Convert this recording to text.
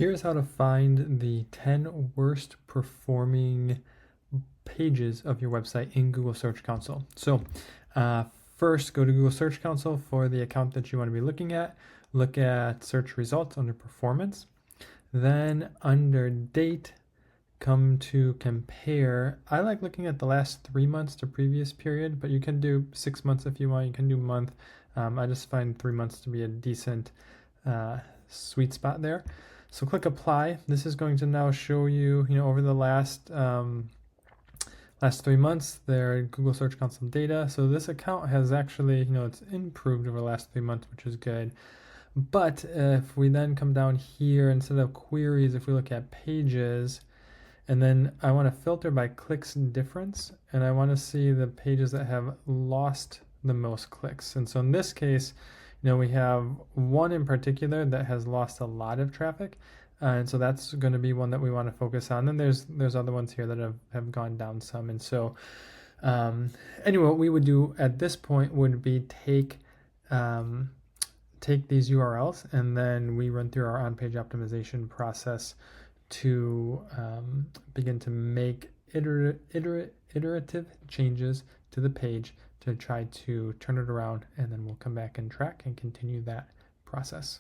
Here's how to find the 10 worst performing pages of your website in Google Search Console. So first, go to Google Search Console for the account that you want to be looking at. Look at search results under performance. Then under date, come to compare. I like looking at the last 3 months to previous period, but you can do 6 months if you want. You can do month. I just find 3 months to be a decent sweet spot there. So click apply. This is going to now show you, over the last 3 months, their Google Search Console data. So this account has actually, it's improved over the last 3 months, which is good. But if we then come down here, instead of queries, if we look at pages, and then I want to filter by clicks difference, and I want to see the pages that have lost the most clicks. And so in this case, we have one in particular that has lost a lot of traffic. And so that's going to be one that we want to focus on. Then there's other ones here that have gone down some. And so anyway, what we would do at this point would be take these URLs, and then we run through our on-page optimization process to begin to make iterative changes to the page to try to turn it around, and then we'll come back and track and continue that process.